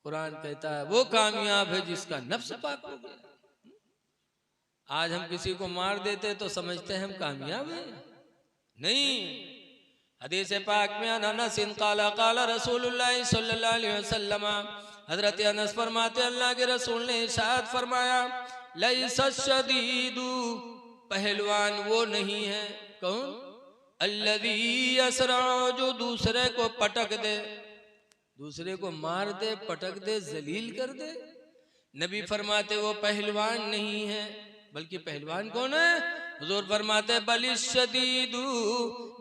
कुरान कहता है वो कामयाब है जिसका नफ्स पाक हो गया। आज हम किसी को मार देते तो समझते हैं हम कामयाब हैं, नहीं। हदीस पाक में अनस क़ाला क़ाला रसूलुल्लाह सल्लल्लाहु अलैहि वसल्लम, हजरत अनस फरमाते अल्लाह के रसूल ने इरशाद फरमाया लैसा शदीदु, पहलवान वो नहीं है। कौन? अल्लज़ी यसरा, जो दूसरे को पटक दे, दूसरे को मार दे, पटक दे, जलील कर दे। नबी फरमाते वो पहलवान नहीं है, बल्कि पहलवान कौन है? हुजूर फरमाते बलिशदीदु,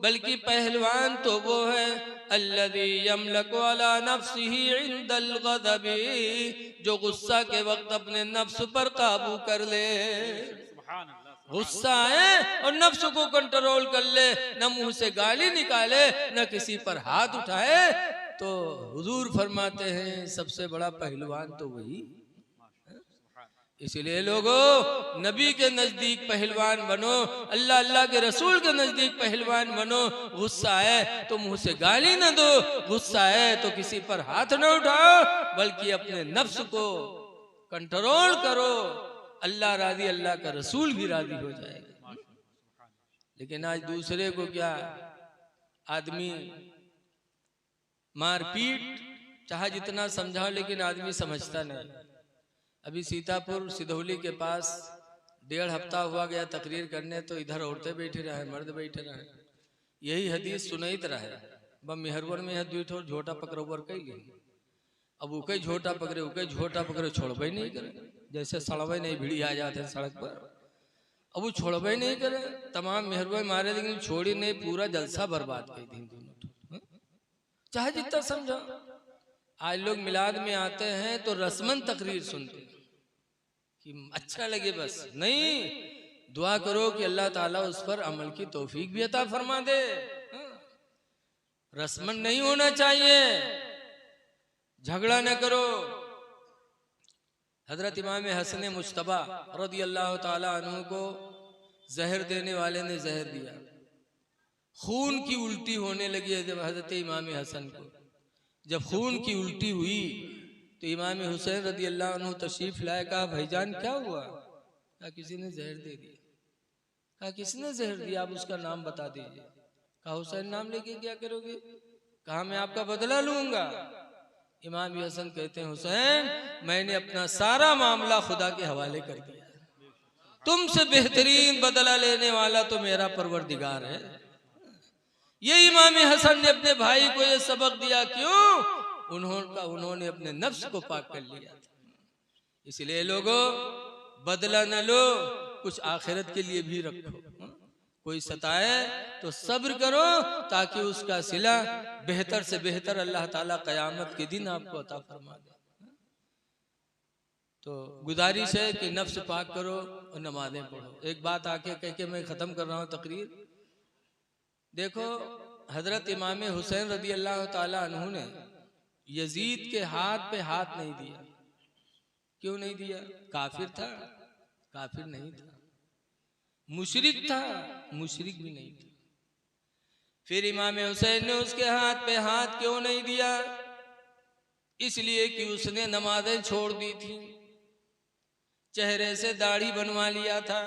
बल्कि पहलवान तो वो है अल्लज़ी यमलकु अला नफ्सिही इंदल गज़बी, जो गुस्सा के वक्त अपने नफ्स पर काबू कर ले। गुस्सा है और नफ्स को कंट्रोल कर ले, न मुंह से गाली निकाले, न किसी पर हाथ उठाए। तो हुजूर फरमाते हैं सबसे बड़ा पहलवान तो वही। इसलिए लोगों नबी के नजदीक पहलवान बनो, अल्लाह के रसूल के नजदीक पहलवान बनो। गुस्सा है तो मुंह से गाली न दो, गुस्सा है तो किसी पर हाथ न उठाओ, बल्कि अपने नफ्स को कंट्रोल करो। अल्लाह राजी, अल्लाह का रसूल भी राजी हो जाएगा। लेकिन आज दूसरे को क्या, आदमी मारपीट, चाहे जितना समझाओ लेकिन आदमी समझता नहीं। अभी सीतापुर सिधौली के पास 1.5 हफ्ता हुआ गया तकरीर करने, तो इधर औरतें बैठी रहे, मर्द बैठे रहे, यही हदीस सुनैत रहे। बम मेहरवर में दुई ठो झोटा पकड़ोबर कैली, अब उके झोटा पकड़े उके झोटा पकड़े, छोड़बे नहीं करे, जैसे सड़वे नहीं भिड़ी आ जाते सड़क पर, अब वो छोड़बे नहीं करे, तमाम मेहरवे मारे लेकिन छोड़ी नहीं, पूरा जलसा बर्बाद कर दी दोनों। चाहे जितना समझो, आज लोग मिलाद में आते हैं तो रस्मन तकरीर सुनते हैं कि अच्छा लगे, बस नहीं, दुआ करो कि अल्लाह ताला उस पर अमल की तौफीक भी अता फरमा दे। रस्मन नहीं होना चाहिए, झगड़ा न करो। हजरत इमाम हसन मुज्तबा रज़ी अल्लाह ताला अन्हु को जहर देने वाले ने जहर दिया, खून की उल्टी होने लगी है। जब हजरत इमाम हसन को जब खून की उल्टी हुई तो इमाम हुसैन रज़ी अल्लाह अन्हु तशरीफ लाए, कहा भाईजान क्या हुआ? कहा किसी ने जहर दे दिया। कहा किसने जहर दिया, आप उसका नाम बता दीजिए। कहा हुसैन नाम लेके क्या करोगे? कहा मैं आपका बदला लूंगा। इमाम हसन कहते हैं हुसैन मैंने अपना सारा मामला खुदा के हवाले कर दिया, तुमसे बेहतरीन बदला लेने वाला तो मेरा परवरदिगार है। ये इमाम हसन ने अपने भाई को ये सबक दिया, क्यों? उन्होंने अपने नफ्स को पाक कर लिया। इसलिए लोगों बदला न लो, कुछ आखिरत के लिए भी रखो। कोई सताए तो सब्र करो, ताकि उसका सिला बेहतर से बेहतर अल्लाह ताला कयामत के दिन आपको अता फरमा दे। तो गुजारिश है कि नफ्स पाक करो और नमाजें पढ़ो। एक बात आके कह के मैं खत्म कर रहा हूँ तकरीर। देखो हजरत इमाम हुसैन रज़ी अल्लाह ताला अन्हु ने यजीद के हाथ पे हाथ नहीं दिया। क्यों नहीं दिया? काफिर था? काफिर नहीं था। मुशरिक था? मुशरिक भी नहीं था। फिर इमाम हुसैन ने उसके हाथ पे हाथ क्यों नहीं दिया? इसलिए कि उसने नमाजें छोड़ दी थी, चेहरे से दाढ़ी बनवा लिया था।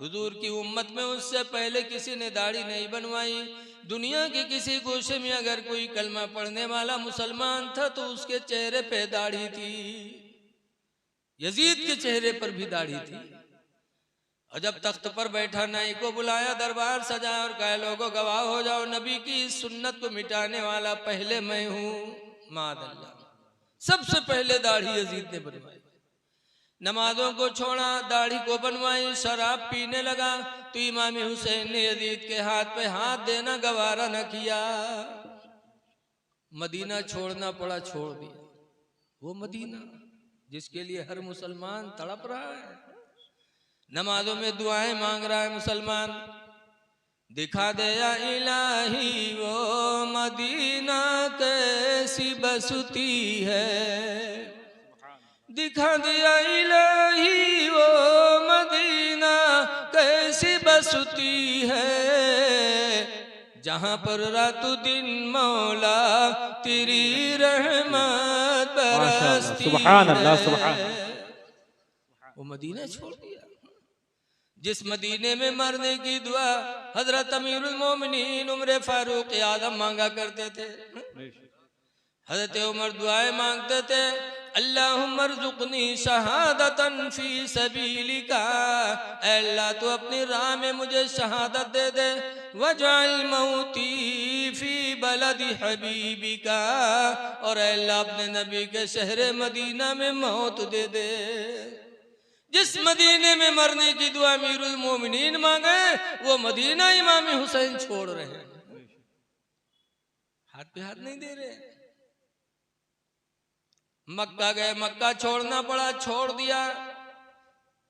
हुजूर की उम्मत में उससे पहले किसी ने दाढ़ी नहीं बनवाई। दुनिया के किसी गोशे में अगर कोई कलमा पढ़ने वाला मुसलमान था तो उसके चेहरे पे दाढ़ी थी। यजीद के चेहरे पर भी दाढ़ी थी। और जब तख्त पर बैठा नाई को बुलाया, दरबार सजाया और कहा लोगों गवाह हो जाओ, नबी की इस सुन्नत को मिटाने वाला पहले मैं हूं। मादल्ला, सबसे पहले दाढ़ी यजीद ने बनवाई। नमाजों को छोड़ा, दाढ़ी को बनवाई, शराब पीने लगा तो इमाम हुसैन ने यजीद के हाथ पे हाथ देना गवारा न किया। मदीना छोड़ना पड़ा, छोड़ दिया। वो मदीना जिसके लिए हर मुसलमान तड़प रहा है, नमाजों में दुआएं मांग रहा है मुसलमान। दिखा दे या इलाही वो मदीना कैसी बसती है, दिखा दिया इलाही वो मदीना कैसी बसती है, जहां पर रातों दिन मौला तेरी रहमत बरसती है। वो मदीना छोड़ दिया जिस मदीने में मरने की दुआ हजरत अमीरुल मोमिनीन उमर फारूक आजम मांगा करते थे। हजरत उमर दुआएं मांगते थे, अल्लाहुम्मा अर्जुकनी शहादतन फी सबीलिका, अल्लाह तो अपनी राह में मुझे शहादत दे दे। वजअल मौती फी बलदी हबीबिका, और अल्लाह अपने नबी के शहर मदीना में मौत दे दे। जिस मदीने में मरने की दुआ अमीरुल मोमिनीन मांगे वो मदीना इमाम हुसैन छोड़ रहे हैं, हाथ पे हाथ नहीं दे रहे। मक्का गए, मक्का छोड़ना पड़ा, छोड़ दिया।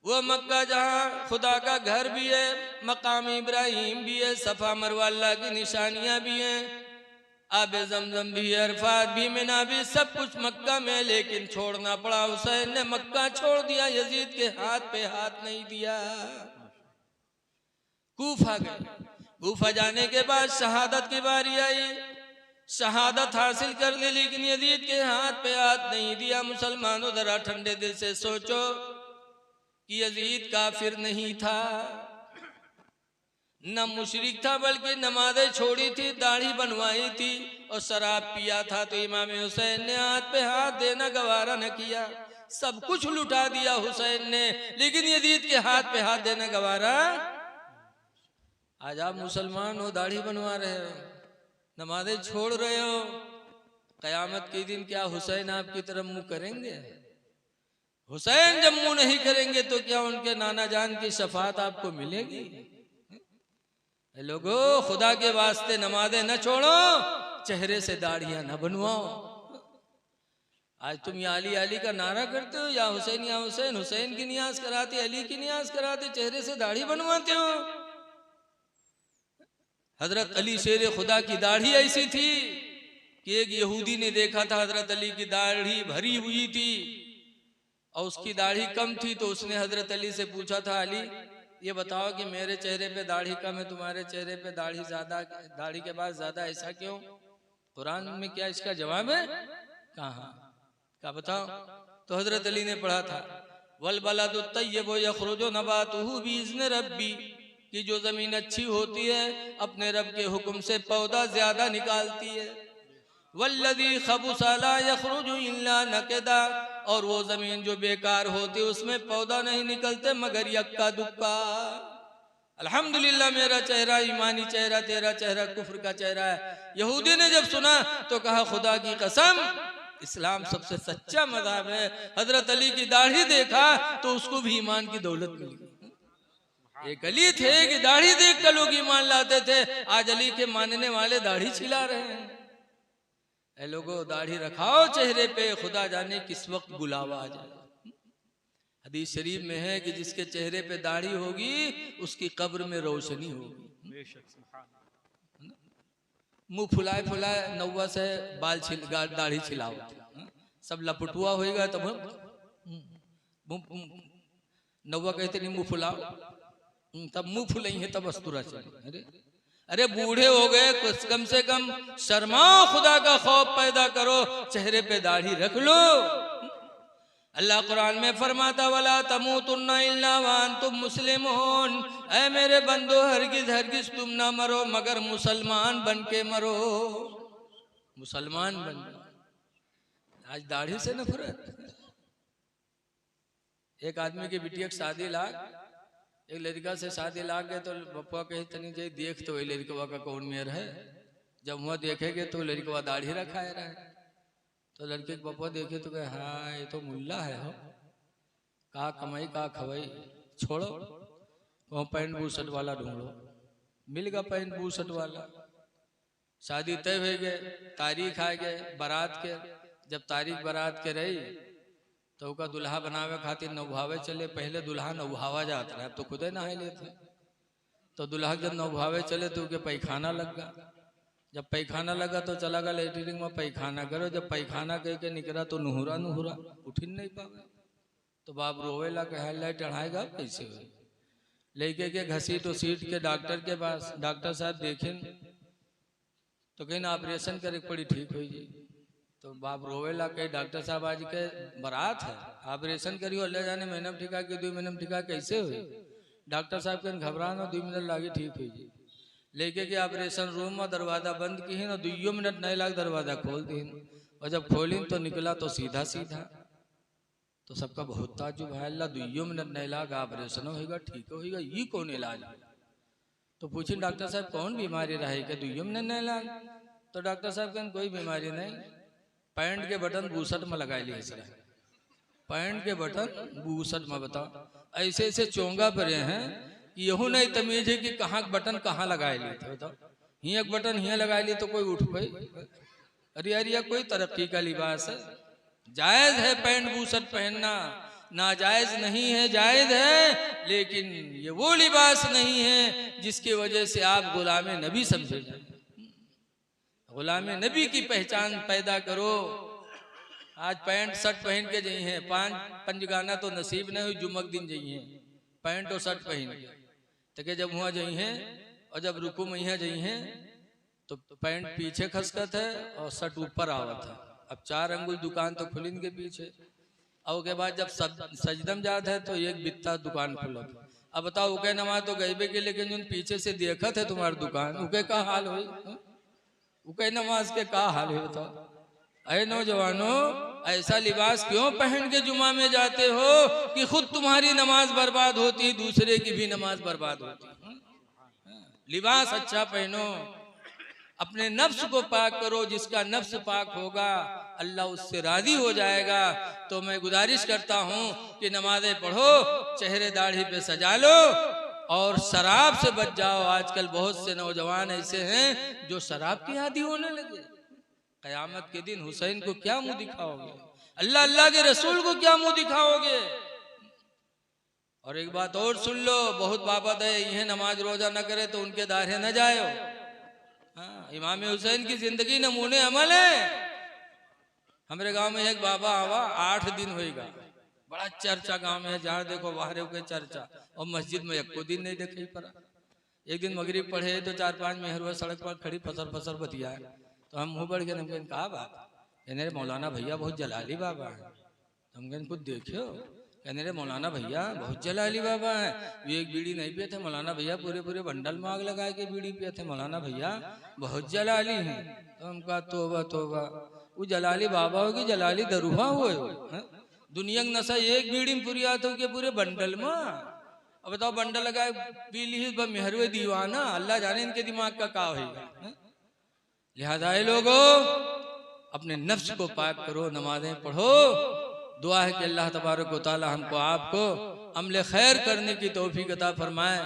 वो मक्का जहां खुदा का घर भी है, मकाम इब्राहिम भी है, सफा मरवा अल्लाह की निशानियां भी हैं, आबे जमजम भी, अरफात भी, मिना भी, सब कुछ मक्का में, लेकिन छोड़ना पड़ा। हुसैन ने मक्का छोड़ दिया, यजीद के हाथ पे हाथ नहीं दिया। कूफा गए, कूफा जाने के बाद शहादत की बारी आई, शहादत हासिल कर ली, लेकिन यजीद के हाथ पे हाथ नहीं दिया। मुसलमानों जरा ठंडे दिल से सोचो कि यजीद काफिर नहीं था, न मुशरिक था, बल्कि नमाजें छोड़ी थी, दाढ़ी बनवाई थी और शराब पिया था तो इमाम हुसैन ने हाथ पे हाथ देना गवारा न किया। सब कुछ लुटा दिया हुसैन ने, लेकिन यजीद के हाथ पे हाथ देना गवारा। आज आप मुसलमान हो, दाढ़ी बनवा रहे हो, नमाजें छोड़ रहे हो, कयामत के दिन क्या हुसैन आपकी तरफ मुंह करेंगे? हुसैन जब मुंह नहीं करेंगे तो क्या उनके नाना जान की शफात आपको मिलेगी? लोगो, खुदा के वास्ते नमाजें न छोड़ो, चेहरे से दाढ़ियां न बनवाओ। आज तुम या अली का नारा करते हो, या हुसैन, हुसैन की नियाज कराते, अली की नियाज कराते, चेहरे से दाढ़ी बनवाते हो। हजरत अली शेर खुदा की दाढ़ी ऐसी थी कि एक यहूदी ने देखा था हजरत अली की दाढ़ी भरी हुई थी और उसकी दाढ़ी कम थी, तो उसने हजरत अली से पूछा था, अली ये बताओ कि मेरे चेहरे पे दाढ़ी कम है, तुम्हारे चेहरे पे दाढ़ी ज्यादा, दाढ़ी के बाद ज्यादा, ऐसा क्यों? कुरान में क्या इसका जवाब है? कहाँ क्या बताओ? तो हजरत अली ने पढ़ा था, वल बलदु तय्यबु यखरुजु नबातुहु बिइज़्नि रब्बी, कि जो जमीन अच्छी होती है अपने रब के हुक्म से पौधा ज्यादा निकालती है। वल्लज़ी खबुसा ला यखरुजु इल्ला नकदा, और वो जमीन जो बेकार होती है उसमें पौधा नहीं निकलते मगर यक्का दुक्का। अल्हम्दुलिल्लाह, मेरा चेहरा ईमानी चेहरा, तेरा चेहरा कुफ्र का चेहरा है। यहूदी ने जब सुना तो कहा, खुदा की कसम, इस्लाम सबसे सच्चा मज़हब है। हजरत अली की दाढ़ी देखा तो उसको भी ईमान की दौलत मिली। एक अली थे कि दाढ़ी देख कर लोग ईमान लाते थे, आज अली के मानने वाले दाढ़ी छिला रहे हैं। ऐ लोगों, दाढ़ी रखाओ चेहरे पे, खुदा जाने किस वक्त बुलावा आ जाए। हदीस शरीफ में है कि जिसके चेहरे पे दाढ़ी होगी उसकी कब्र में रोशनी होगी। मुंह फुलाए फुलाए नौवा से बाल दाढ़ी छिलाओ, सब लपटुआ होएगा तब नौवा कहते नहीं मुंह फुलाओ, तब मुंह फुलाई है तब अस्तुरा चले। अरे बूढ़े हो गए, कुछ कम से कम शर्माओ, खुदा का खौफ पैदा करो, चेहरे पे दाढ़ी रख लो। अल्लाह कुरान में फरमाता, वला तमूतुन्ना इल्ला व अंतुम मुस्लिमून, ऐ मेरे बंदो, हरगिज हरगिज तुम ना मरो मगर मुसलमान बन के मरो। मुसलमान बन। आज दाढ़ी से नफरत। एक आदमी की बिटिया की शादी लाग, एक लड़का से शादी लाग गए तो पप्पा कहे तनी जाई देख तो वही लड़कवा का कौन मेयर है। जब वह देखेगे तो लड़कवा दाढ़ी रखाए रहे, तो लड़के के पप्पा देखे तो कहे, हाँ ये तो मुल्ला है हो, कहा कमाई कहा खवाई, छोड़ो वहाँ पैंट बूसट वाला ढूंढो। मिल गया पैंट बूसट वाला। शादी तय हो गए, तारीख आ गए बारात के। जब तारीख बारात के रही तो का दुल्हा बनावे खातिर नौभावे चले। पहले दुल्हा नौभावा जाता है, अब तो खुदे नहाए लेते। तो दुल्हा जब नौभावे चले तो उनके पैखाना लग गया। जब पैखाना लगा तो चला गया लेटरिन में पैखाना करो। जब पैखाना कह के निकला तो नुहुरा नुहुरा उठ नहीं पावे। तो बाप रोवेला कहे लाइट चढ़ाएगा कैसे हो। लेके के घसीट उसीट के डॉक्टर के पास, डॉक्टर साहब देखें तो कहीं ऑपरेशन करे पड़ी ठीक हो जी। तो बाप रोवेला कहे डॉक्टर साहब आज के बारात है, ऑपरेशन करियो, अल्लाह जाने महीना में ठिका के 2 महीने में ठिका कैसे हुई। डॉक्टर साहब के घबराना 2 मिनट लागे ठीक हुई जी। लेके के ऑपरेशन रूम में दरवाजा बंद की है ना, 2 मिनट नहीं लाग दरवाजा खोल दी। और जब खोली तो निकला तो सीधा सीधा। तो सबका बहुत ताज्जुब है, अल्लाह 2 मिनट नहीं लाग ऑपरेशन होगा ठीक होगा, ये कौन इलाज। तो पूछी डॉक्टर साहब कौन बीमारी रहे कि 2 मिनट नहीं लाग। तो डॉक्टर साहब कहन कोई बीमारी नहीं, पैंट के बटन बूसट में लगा लिए। पैंट के बटन बूसट में बताओ ऐसे ऐसे चोंगा पड़े हैं कि यहू नहीं तमीज है कि कहाँ बटन कहाँ लगाए लिए थे। बताओ ही एक बटन ही लगाए लिए तो कोई उठ पाई। अरे यार यह कोई तरक्की का लिबास है। जायज है पैंट बूसट पहनना, नाजायज नहीं है, जायज है। लेकिन ये वो लिबास नहीं है जिसकी वजह से आप गुलाम नबी समझे जाए। गुलाम नबी की पहचान पैदा करो। आज पैंट शर्ट पहन के जाई हैं, पंजगाना तो नसीब नहीं हुई, जुमक दिन जाई हैं पैंट और शर्ट पहन के। तो जब वहाँ जाई हैं और जब रुकू में यहाँ जाई हैं तो पैंट पीछे खसकत है और शर्ट ऊपर आवत है। अब 4 अंगुल दुकान तो खुलिन के पीछे। और के बाद जब सजदम जात है तो एक बित्ता दुकान खुलत। अब बताओ उके नमाज तो गईबे के, लेकिन जो पीछे से देखत है तुम्हारी दुकान उके का हाल हुई। वो कहे नमाज के का हाल है बताओ। अरे नौजवानों, ऐसा लिबास क्यों पहन के जुमा में जाते हो कि खुद तुम्हारी नमाज बर्बाद होती, दूसरे की भी नमाज बर्बाद होती। लिबास अच्छा पहनो, अपने नफ्स को पाक करो। जिसका नफ्स पाक होगा अल्लाह उससे राजी हो जाएगा। तो मैं गुजारिश करता हूँ कि नमाजें पढ़ो, चेहरे दाढ़ी पे सजा लो और शराब से बच जाओ। आजकल बहुत से नौजवान ऐसे हैं जो शराब की आदी होने लगे। कयामत के दिन हुसैन को क्या मुंह दिखाओगे? अल्लाह के रसूल को क्या मुंह दिखाओगे? और एक बात और सुन लो, बहुत बाबत है, यह नमाज रोजा न करे तो उनके दायरे न जाओ। हाँ, इमाम हुसैन की जिंदगी नमूने अमल है। हमारे गांव में एक बाबा आवा 8 दिन होएगा, बड़ा चर्चा गांव में, जहाँ देखो बाहर के चर्चा, और मस्जिद में एक को दिन नहीं देखे पड़ा। एक दिन मगरिब पढ़े तो 4-5 मेहरुआ सड़क पर खड़ी फसर फसर बतिया, तो हम मुंह बढ़ के हमको कहा बात, कहने मौलाना भैया बहुत जलाली बाबा है। हम कहें खुद देखियो, कहने रे मौलाना भैया बहुत जलाली बाबा है, ये एक बीड़ी नहीं पिए थे मौलाना भैया, पूरे पूरे बंडल में आग लगा के बीड़ी पिए थे मौलाना भैया, बहुत जलाली है। तो हम कहा तोबा तोबा, वो जलाली बाबा हो कि जलाली दरुहा हो? दुनिया का नशा एक बीड़ी में पूरी आते हो के पूरे बंडल में। अब बताओ, बंडल लगाए पी ली मेहरवे दीवाना, अल्लाह जाने इनके दिमाग का क्या होगा। लिहाजा लोगों, अपने नफ्स को पाक करो, नमाजें पढ़ो। दुआ है कि अल्लाह तबारक व तआला हमको आपको अमल खैर करने की तौफीक अता फरमाए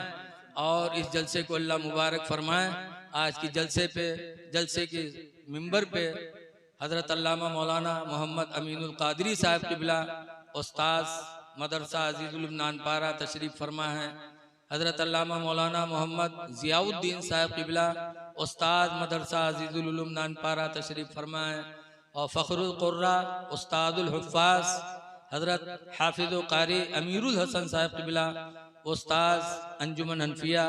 और इस जलसे को अल्लाह मुबारक फरमाए। आज की जलसे के मिंबर पे हजरत अल्लामा मौलाना मोहम्मद अमीनुल कादरी साहब किबला उस्ताद मदरसा अजीजुल नानपारा तशरीफ फरमा है। हजरत अल्लामा मौलाना मोहम्मद जियाउद्दीन साहब किबला उस्ताद मदरसा अजीजुल उलूम नानपारा तशरीफ फरमा है। और फ़खरुल कुर्रा उस्तादुल हुफ़्फ़ाज़ हजरत हाफिज़ कारी अमीरुल हसन साहब किबला उस्ताद अंजुमन हनफिया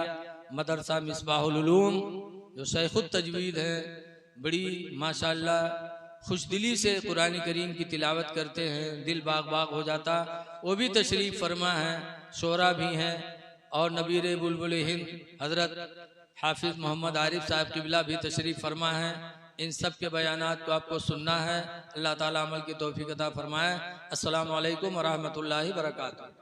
मदरसा मिसबाहुल उलूम, जो शेखुत तजवीद हैं, बड़ी माशाअल्लाह खुशदिली से कुरान करीम की तिलावत करते हैं, दिल बाग बाग हो जाता, वो भी तशरीफ़ फरमा है। शोरा भी हैं और नबीर बुलबुल हिंद हजरत हाफिज़ मोहम्मद आरिफ साहब किबला भी तशरीफ़ फरमा है। इन सब के बयानात को आपको सुनना है। अल्लाह ताला अमल की तौफीक अता फरमाए। अस्सलामु अलैकुम व रहमतुल्लाहि व बरकातुहू।